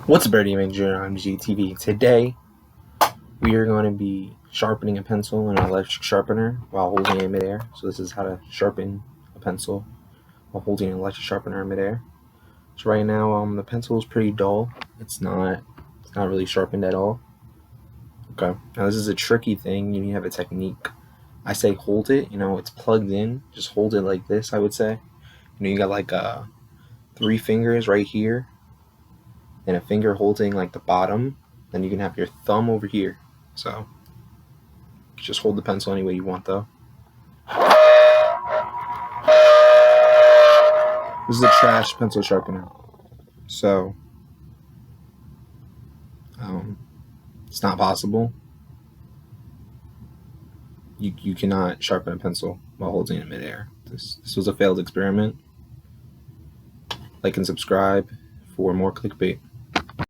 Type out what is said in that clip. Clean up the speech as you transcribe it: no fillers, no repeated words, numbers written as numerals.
What's up, Birdie Manager on GTV? Today, we are going to be sharpening a pencil in an electric sharpener while holding it in midair. So this is how to sharpen a pencil while holding an electric sharpener in midair. So right now, the pencil is pretty dull. It's not really sharpened at all. Okay. Now this is a tricky thing. You need to have a technique. I say hold it. It's plugged in. Just hold it like this. I would say. You got like 3 fingers right here, and a finger holding like the bottom. Then you can have your thumb over here. So just hold the pencil any way you want, though. This is a trash pencil sharpener, so it's not possible. You cannot sharpen a pencil while holding it in midair. This was a failed experiment. Like and subscribe for more clickbait.